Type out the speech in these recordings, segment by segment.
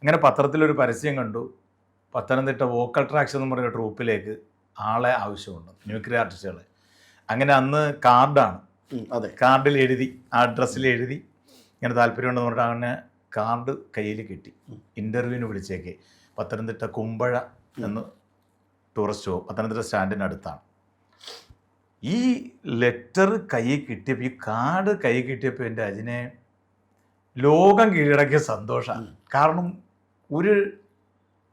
അങ്ങനെ പത്രത്തിലൊരു പരസ്യം കണ്ടു, പത്തനംതിട്ട വോക്കൽ ട്രാക്സ് എന്ന് പറയുന്ന ട്രൂപ്പിലേക്ക് ആളെ ആവശ്യമുണ്ട്, മ്യൂക്രി ആർട്ടിസ്റ്റുകളെ. അങ്ങനെ അന്ന് കാർഡാണ്, കാർഡിൽ എഴുതി, ആ അഡ്രസ്സിൽ എഴുതി ഇങ്ങനെ താല്പര്യമുണ്ടെന്ന് പറഞ്ഞിട്ട് അങ്ങനെ കാർഡ് കയ്യിൽ കിട്ടി. ഇൻ്റർവ്യൂവിന് വിളിച്ചേക്ക് പത്തനംതിട്ട കുമ്പഴ എന്ന് ടൂറിസ്റ്റ് ഹോം, പത്തനംതിട്ട സ്റ്റാൻഡിനടുത്താണ്. ഈ ലെറ്റർ കൈ കിട്ടിയപ്പോൾ, ഈ കാർഡ് കൈ കിട്ടിയപ്പോൾ എൻ്റെ അജിനെ ലോകം കീഴടക്കിയ സന്തോഷമാണ്. കാരണം ഒരു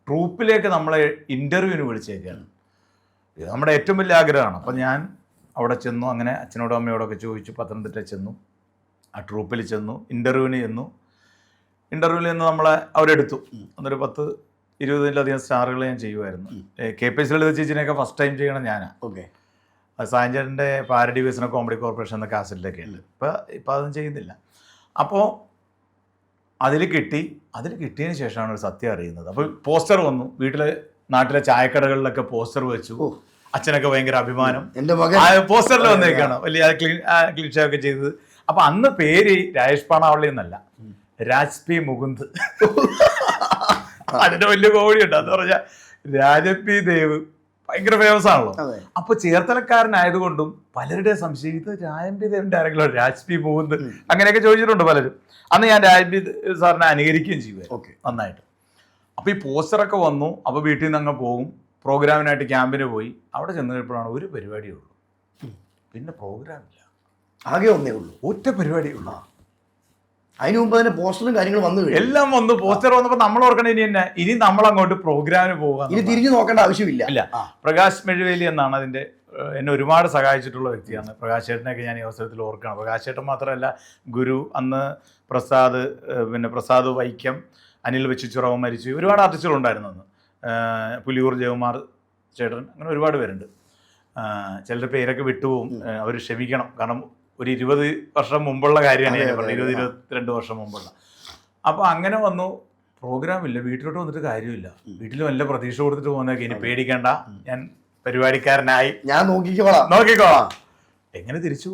ട്രൂപ്പിലേക്ക് നമ്മളെ ഇൻ്റർവ്യൂവിന് വിളിച്ചേക്കാണ്. ഇത് നമ്മുടെ ഏറ്റവും വലിയ ആഗ്രഹമാണ്. അപ്പം ഞാൻ അവിടെ ചെന്നു, അങ്ങനെ അച്ഛനോടും അമ്മയോടൊക്കെ ചോദിച്ചു, പത്തനംതിട്ട ചെന്നു, ആ ട്രൂപ്പിൽ ചെന്നു, ഇൻ്റർവ്യൂവിന് ചെന്നു. ഇൻ്റർവ്യൂവിൽ നിന്ന് നമ്മളെ അവരെടുത്തു. അന്നൊരു 10-20 സ്റ്റാറുകൾ ഞാൻ ചെയ്യുമായിരുന്നു. KPS ലളിത ചേച്ചിനെയൊക്കെ ഫസ്റ്റ് ടൈം ചെയ്യണം ഞാനാണ്. ഓക്കെ. സായഞ്ചേട്ടൻ്റെ പാരഡി വ്യസന കോമഡി കോർപ്പറേഷൻ എന്ന കാസറ്റിലൊക്കെ ഉണ്ട്. ഇപ്പം അതൊന്നും ചെയ്യുന്നില്ല. അപ്പോൾ അതിൽ കിട്ടിയതിന് ശേഷമാണ് ഒരു സത്യം അറിയുന്നത്. അപ്പോൾ പോസ്റ്റർ വന്നു, നാട്ടിലെ ചായക്കടകളിലൊക്കെ പോസ്റ്റർ വെച്ചു. അച്ഛനൊക്കെ ഭയങ്കര അഭിമാനം, പോസ്റ്ററിൽ വന്നേക്കാണ് വലിയ ക്ലീൻ ഷേ ഒക്കെ ചെയ്തത്. അപ്പം അന്ന് പേര് രാജേഷ് പാണാവള്ളി എന്നല്ല, രാജ് പി മുകുന്ദ്. അതിൻ്റെ വലിയ കോഴിയുണ്ട്. എന്ന് പറഞ്ഞാൽ രാജപി ദേവ് ഭയങ്കര ഫേമസ് ആണല്ലോ. അപ്പൊ ചേർത്തലക്കാരനായതുകൊണ്ടും പലരുടെയും സംശയം, ഇത് രാജപി ദേവിന്റെ ആരെങ്കിലും രാജ് പി മുകുന്ദ് അങ്ങനെയൊക്കെ ചോദിച്ചിട്ടുണ്ട് പലരും. അന്ന് ഞാൻ രാജപി സാറിനെ അനുകരിക്കുകയും ചെയ്യുമായിരുന്നു നന്നായിട്ട്. അപ്പൊ ഈ പോസ്റ്ററൊക്കെ വന്നു. അപ്പൊ വീട്ടിൽ നിന്ന് അങ്ങ് പോകും, പ്രോഗ്രാമിനായിട്ട് ക്യാമ്പിന് പോയി. അവിടെ ചെന്ന് കഴിയുമ്പോഴാണ് ഒരു പരിപാടിയേ ഉള്ളൂ, പിന്നെ പ്രോഗ്രാമില്ല, ആകെ ഒന്നേ ഉള്ളൂ, ഒറ്റ പരിപാടിയേ ഉള്ളൂ. അതിന് മുമ്പ് തന്നെ പോസ്റ്ററും കാര്യങ്ങളും വന്നു, എല്ലാം വന്നു. പോസ്റ്റർ വന്നപ്പോൾ നമ്മൾ ഓർക്കണം ഇനി നമ്മൾ അങ്ങോട്ട് പ്രോഗ്രാമിന് പോകാൻ, ഇനി തിരിഞ്ഞു നോക്കേണ്ട ആവശ്യമില്ല. പ്രകാശ് മെഴുവേലി എന്നാണ് അതിന്റെ, എന്നെ ഒരുപാട് സഹായിച്ചിട്ടുള്ള വ്യക്തിയാണ്. പ്രകാശ് ചേട്ടനെയൊക്കെ ഞാൻ ഈ അവസരത്തിൽ ഓർക്കണം. പ്രകാശ് ചേട്ടൻ മാത്രമല്ല, ഗുരു, അന്ന് പ്രസാദ് വൈക്കം, അനിൽ വെച്ചിച്ചുറവ് മരിച്ചു, ഒരുപാട് ആർട്ടിസ്റ്റുകളുണ്ടായിരുന്നു അന്ന്. പുലിയൂർ ജയകുമാർ ചേട്ടൻ, അങ്ങനെ ഒരുപാട് പേരുണ്ട്. ചിലരുടെ പേരൊക്കെ വിട്ടുപോകും, അവർ ക്ഷമിക്കണം. കാരണം ഒരു 20 വർഷം മുമ്പുള്ള കാര്യമാണ് ഞാൻ പറഞ്ഞത്, 20-22 വർഷം മുമ്പുള്ള. അപ്പോൾ അങ്ങനെ വന്നു, പ്രോഗ്രാമില്ല, വീട്ടിലോട്ട് വന്നിട്ട് കാര്യമില്ല. വീട്ടിൽ വല്ല പ്രതീക്ഷ കൊടുത്തിട്ട് പോകുന്നതൊക്കെ, ഇനി പേടിക്കേണ്ട, ഞാൻ പരിപാടിക്കാരനായി, ഞാൻ നോക്കിക്കോളാം. എങ്ങനെ തിരിച്ചു